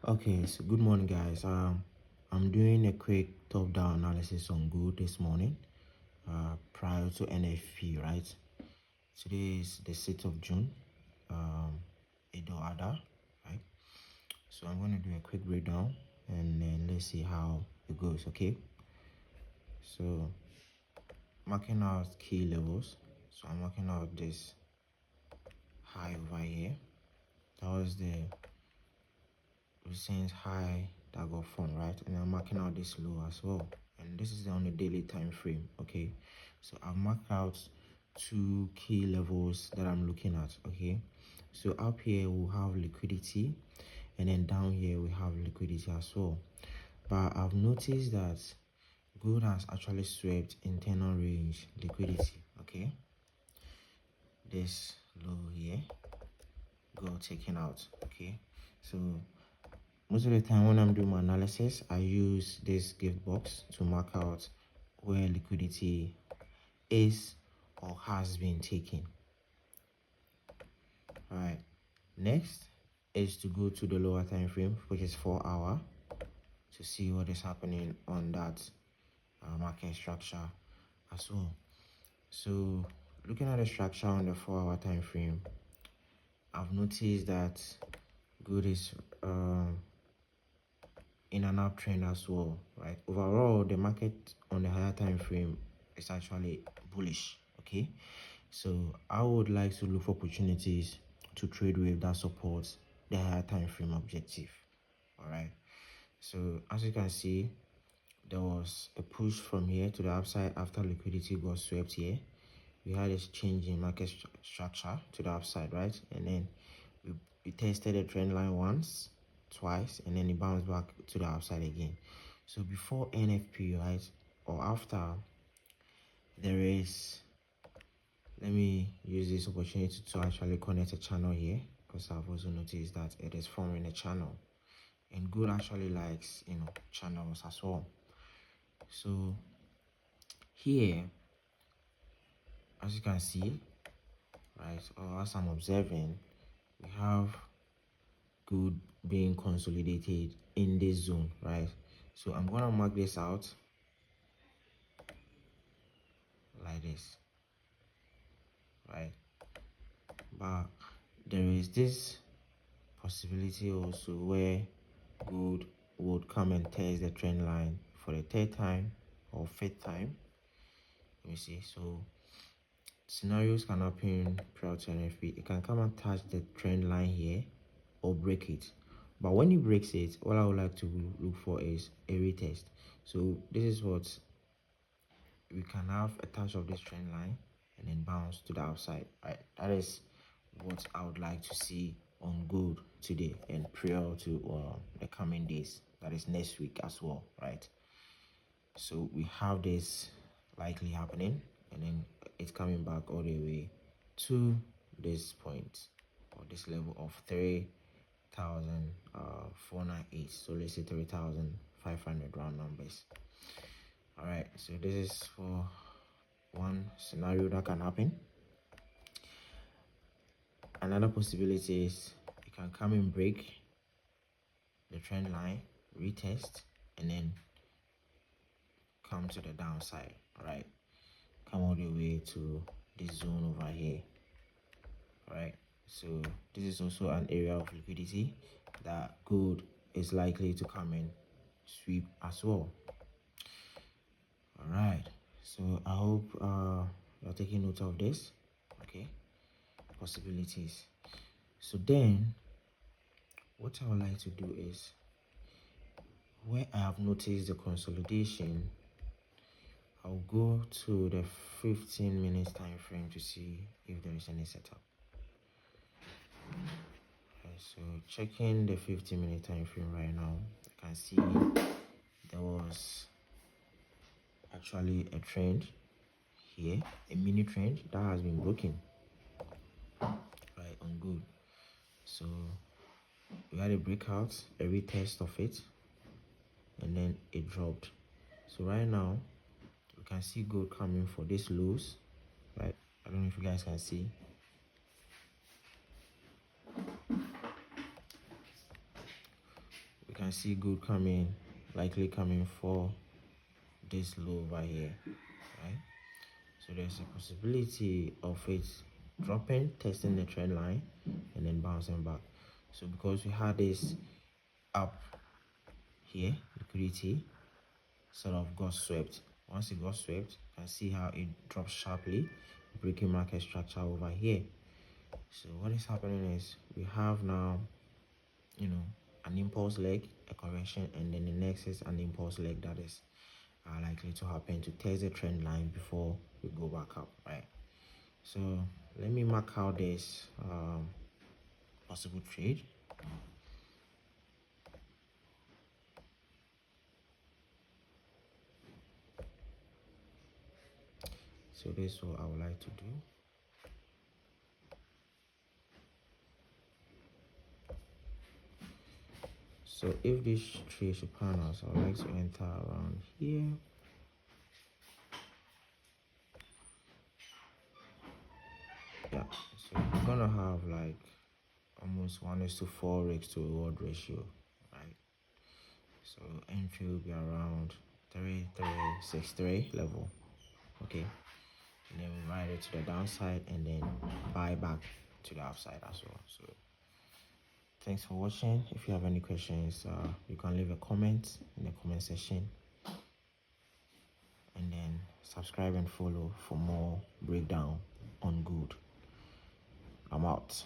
Okay, so good morning, guys. I'm doing a quick top-down analysis on gold this morning, prior to NFP, right? Today is the 6th of June, Edo Ada, right? So I'm going to do a quick breakdown and then let's see how it goes, okay? So marking out key levels. So I'm marking out this high over here. That was the recent high that got formed, right? And I'm marking out this low as well, and this is on the daily time frame. Okay, so I've marked out two key levels that I'm looking at. Okay, so up here we'll have liquidity, and then down here we have liquidity as well. But I've noticed that gold has actually swept internal range liquidity. Okay, this low here got taken out. Okay, so most of the time when I'm doing my analysis, I use this gift box to mark out where liquidity is or has been taken. All right, next is to go to the lower time frame, which is 4 hour, to see what is happening on that market structure as well. So looking at the structure on the 4 hour time frame, I've noticed that gold is in an uptrend as well, right? Overall, the market on the higher time frame is actually bullish. Okay, so I would like to look for opportunities to trade with that supports the higher time frame objective. All right, so as you can see, there was a push from here to the upside after liquidity got swept here. We had this change in market structure to the upside, right? And then we tested the trend line once, twice, and then it bounced back to the upside again. So before NFP, right, or after, there is, let me use this opportunity to actually connect a channel here, because I've also noticed that it is forming a channel, and gold actually likes, channels as well. So here, as you can see, right, or as I'm observing, we have gold being consolidated in this zone, right? So I'm gonna mark this out like this, right? But there is this possibility also where gold would come and test the trend line for the third time or fifth time. Let me see. So scenarios can happen prior to NFP. It can come and touch the trend line here or break it. But when it breaks it, all I would like to look for is a retest. So this is what we can have, a touch of this trend line and then bounce to the outside, right? That is what I would like to see on gold today and prior to the coming days, that is next week as well, right? So we have this likely happening, and then it's coming back all the way to this point or this level of 3,498. So let's say 3,500 round numbers. All right, so this is for one scenario that can happen. Another possibility is it can come and break the trend line, retest, and then come to the downside. All right, come all the way to this zone over here. All right, so this is also an area of liquidity that gold is likely to come and sweep as well. All right, so I hope you're taking note of this. Okay, possibilities. So then what I would like to do is, where I have noticed the consolidation, I'll go to the 15 minutes time frame to see if there is any setup. Okay, so checking the 15-minute time frame right now, I can see there was actually a trend here, a mini trend that has been broken, right, on gold. So we had a breakout, a retest of it, and then it dropped. So right now we can see gold coming for this lows, right? I don't know if you guys can see. can see good coming, likely coming for this low over here, right? So there's a possibility of it dropping, testing the trend line, and then bouncing back. So because we had this up here, liquidity sort of got swept. Once it got swept, you can see how it drops sharply, breaking market structure over here. So what is happening is we have now, an impulse leg, a correction, and then the next is an impulse leg that is likely to happen to test the trend line before we go back up, right? So let me mark out this possible trade. So this is what I would like to do. So if this trade should pan out, I would like to enter around here. Yeah, so we're gonna have like almost 1:4 risk to reward ratio, right? So entry will be around 3363 level, okay? And then we ride it to the downside and then buy back to the upside as well. So thanks for watching. If you have any questions, you can leave a comment in the comment section, and then subscribe and follow for more breakdown on good. I'm out.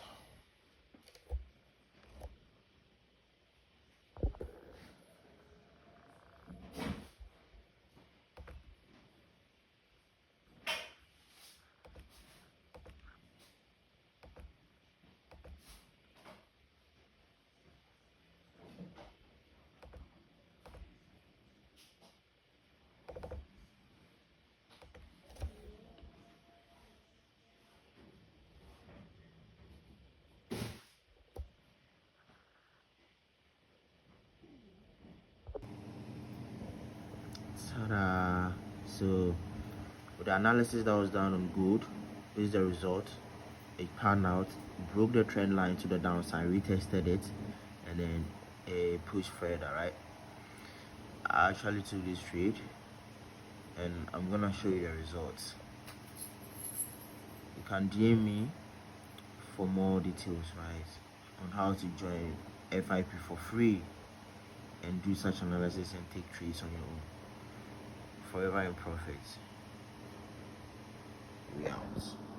Ta-da! So with the analysis that was done on good, this is the result. It panned out, broke the trend line to the downside, retested it, and then it pushed further, right? I actually took this trade, and I'm gonna show you the results. You can DM me for more details, right, on how to join FIP for free and do such analysis and take trades on your own. Forever in profit. We out.